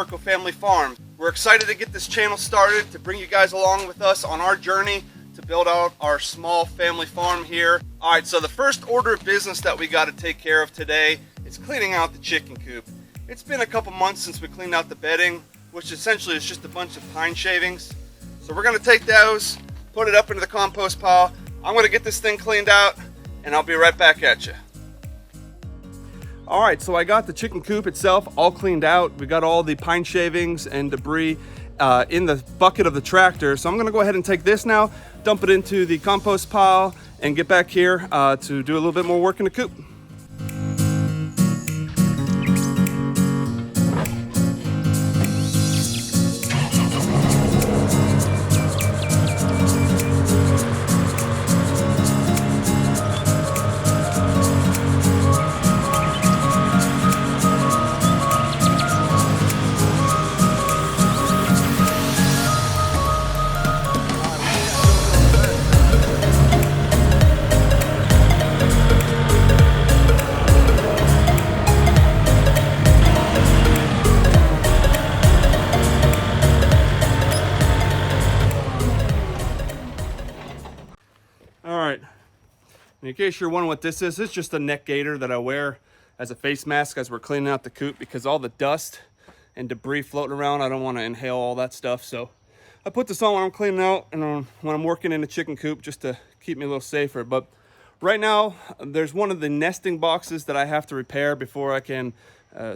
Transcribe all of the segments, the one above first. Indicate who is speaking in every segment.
Speaker 1: Ferko family farm. We're excited to get this channel started to bring you guys along with us on our journey to build out our small family farm here. All right, so the first order of business that we got to take care of today is cleaning out the chicken coop. It's been a couple months since we cleaned out the bedding, which essentially is just a bunch of pine shavings. So we're gonna take those, put it up into the compost pile. I'm gonna get this thing cleaned out and I'll be right back at you. All right, so I got the chicken coop itself all cleaned out. We got all the pine shavings and debris in the bucket of the tractor. So I'm gonna go ahead and take this now, dump it into the compost pile and get back here to do a little bit more work in the coop. In case you're wondering what this is, it's just a neck gaiter that I wear as a face mask as we're cleaning out the coop because all the dust and debris floating around, I don't want to inhale all that stuff. So I put this on when I'm cleaning out and when I'm working in the chicken coop just to keep me a little safer. But right now, there's one of the nesting boxes that I have to repair before I can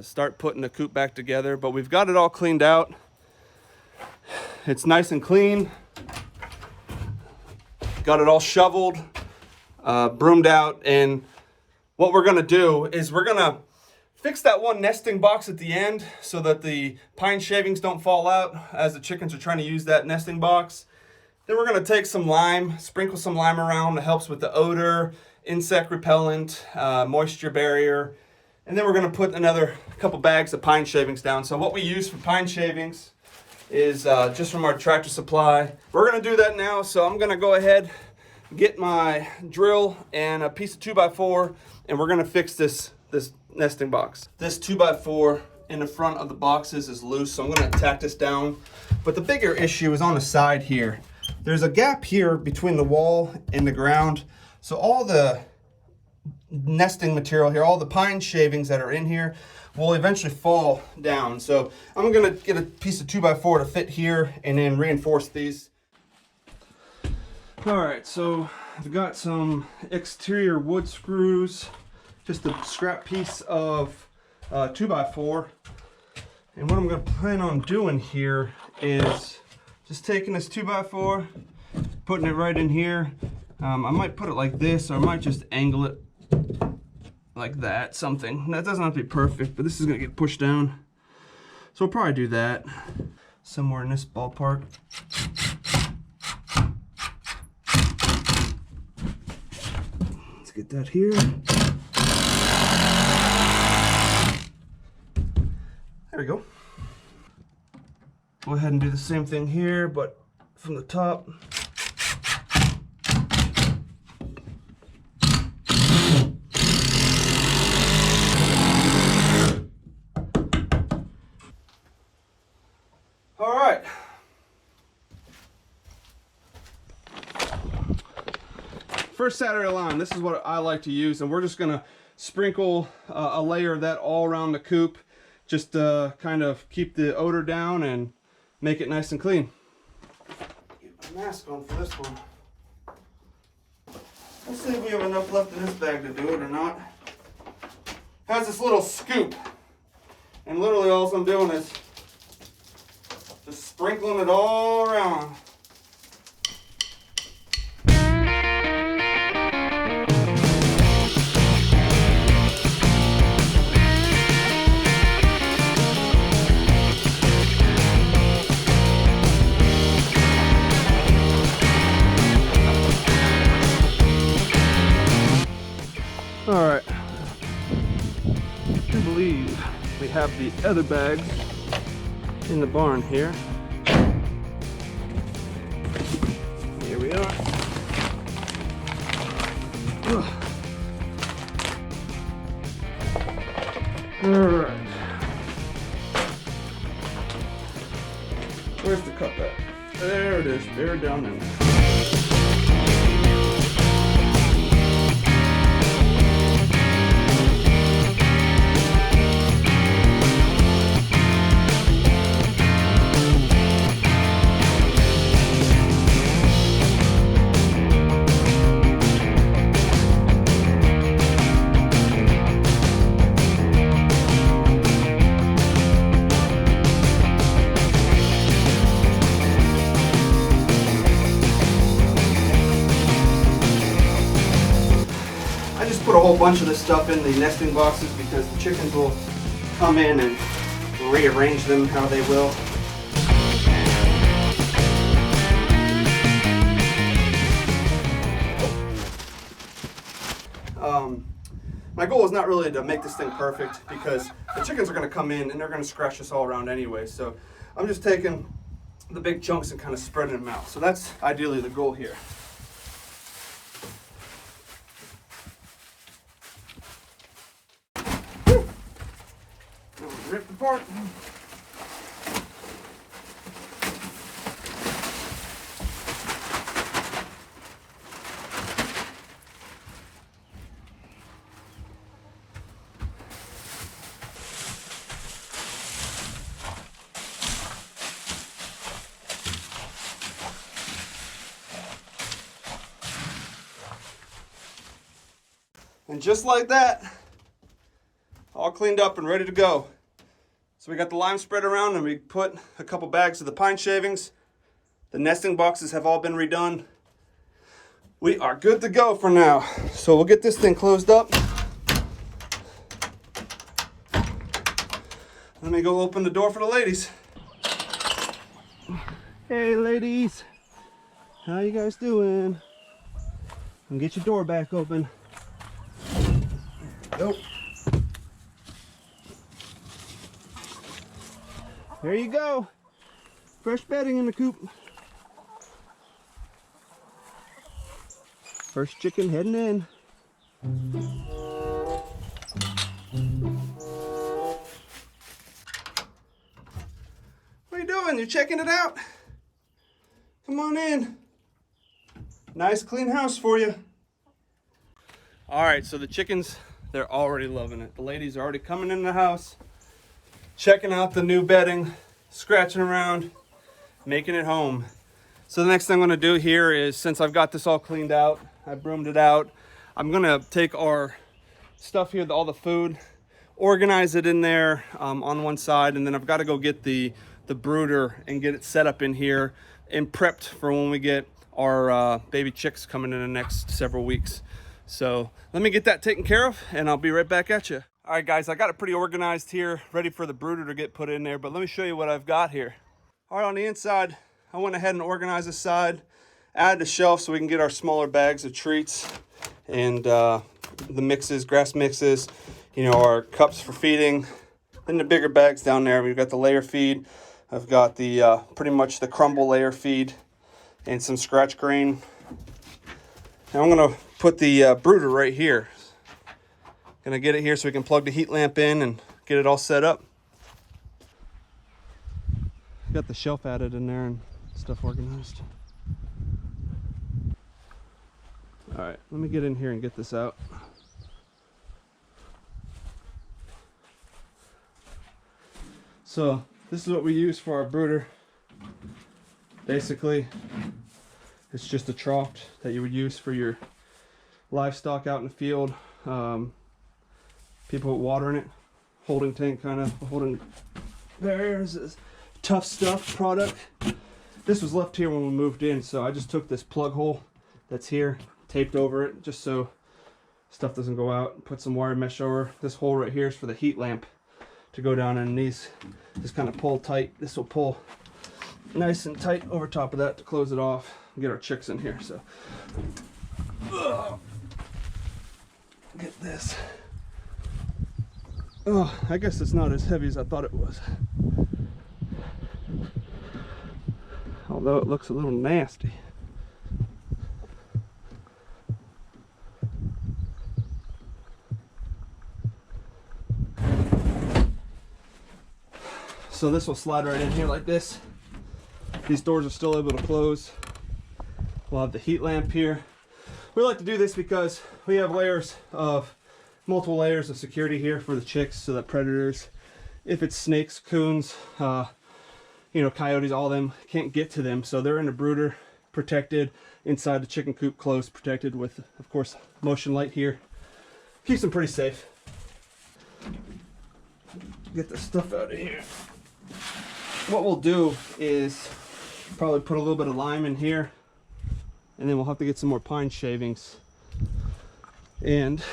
Speaker 1: start putting the coop back together. But we've got it all cleaned out. It's nice and clean. Got it all shoveled. Broomed out, and what we're gonna do is we're gonna fix that one nesting box at the end so that the pine shavings don't fall out as the chickens are trying to use that nesting box. Then we're gonna take some lime, sprinkle some lime around. It helps with the odor, insect repellent, moisture barrier, and then we're gonna put another couple bags of pine shavings down. So what we use for pine shavings is just from our Tractor Supply. We're gonna do that now, so I'm gonna go ahead, get my drill and a piece of 2x4, and we're gonna fix this nesting box. This 2x4 in the front of the boxes is loose, so I'm gonna tack this down. But the bigger issue is on the side here. There's a gap here between the wall and the ground, so all the nesting material here, all the pine shavings that are in here, will eventually fall down. So I'm gonna get a piece of 2x4 to fit here and then reinforce these. All right, so I've got some exterior wood screws, just a scrap piece of 2x4. And what I'm gonna plan on doing here is just taking this 2x4, putting it right in here. I might put it like this, or I might just angle it like that, something. That doesn't have to be perfect, but this is gonna get pushed down. So I'll probably do that somewhere in this ballpark. Get that here. There we go. Go ahead and do the same thing here, but from the top. All right. First Saturday line, this is what I like to use, and we're just gonna sprinkle a layer of that all around the coop, just to kind of keep the odor down and make it nice and clean. Get my mask on for this one. Let's see if we have enough left in this bag to do it or not. Has this little scoop, and literally all I'm doing is just sprinkling it all around. All right, I do believe we have the other bags in the barn here. Here we are. All right. Where's the cup at? There it is, buried down in there. Put a whole bunch of this stuff in the nesting boxes because the chickens will come in and rearrange them how they will. My goal is not really to make this thing perfect because the chickens are going to come in and they're going to scratch us all around anyway. So I'm just taking the big chunks and kind of spreading them out. So that's ideally the goal here. Rip apart. And just like that, all cleaned up and ready to go. So we got the lime spread around and we put a couple bags of the pine shavings. The nesting boxes have all been redone. We are good to go for now. So we'll get this thing closed up. Let me go open the door for the ladies. Hey ladies, how you guys doing? And get your door back open. Nope. There you go. Fresh bedding in the coop. First chicken heading in. What are you doing? You checking it out? Come on in. Nice clean house for you. All right, so the chickens, they're already loving it. The ladies are already coming in the house, checking out the new bedding, scratching around, making it home. So the next thing I'm gonna do here is, since I've got this all cleaned out, I broomed it out, I'm gonna take our stuff here, all the food, organize it in there on one side, and then I've got to go get the brooder and get it set up in here and prepped for when we get our baby chicks coming in the next several weeks. So let me get that taken care of and I'll be right back at you. All right guys, I got it pretty organized here, ready for the brooder to get put in there, but let me show you what I've got here. All right, on the inside, I went ahead and organized this side, added a shelf so we can get our smaller bags of treats and the mixes, grass mixes, you know, our cups for feeding. Then the bigger bags down there, we've got the layer feed. I've got the pretty much the crumble layer feed and some scratch grain. Now I'm gonna put the brooder right here. Gonna get it here so we can plug the heat lamp in and get it all set up. Got the shelf added in there and stuff organized. All right, let me get in here and get this out. So this is what we use for our brooder. Basically, it's just a trough that you would use for your livestock out in the field. People put water in it, holding tank kind of, holding. There's this Tough Stuff product. This was left here when we moved in, so I just took this plug hole that's here, taped over it, just so stuff doesn't go out. Put some wire mesh over. This hole right here is for the heat lamp to go down, and these just kind of pull tight. This will pull nice and tight over top of that to close it off and get our chicks in here. So get this. Oh, I guess it's not as heavy as I thought it was, although it looks a little nasty. So this will slide right in here like this. These doors are still able to close. We'll have the heat lamp here. We like to do this because we have multiple layers of security here for the chicks, so that predators, if it's snakes, coons, you know, coyotes, all of them, can't get to them. So they're in a brooder, protected inside the chicken coop, closed, protected with, of course, motion light here. Keeps them pretty safe. Get the stuff out of here. What we'll do is probably put a little bit of lime in here, and then we'll have to get some more pine shavings and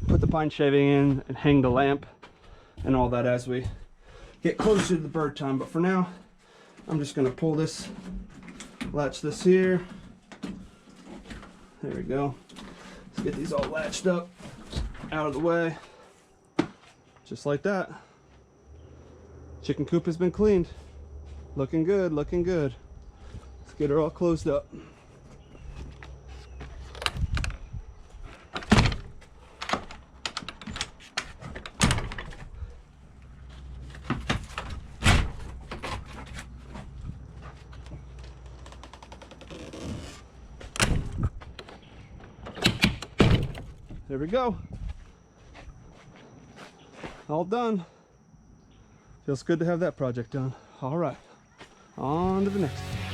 Speaker 1: put the pine shaving in and hang the lamp and all that as we get closer to the bird time. But for now, I'm just going to pull this, latch this here. There we go. Let's get these all latched up, out of the way, just like that. Chicken coop has been cleaned. Looking good, looking good. Let's get her all closed up. There we go. All done. Feels good to have that project done. All right, on to the next one.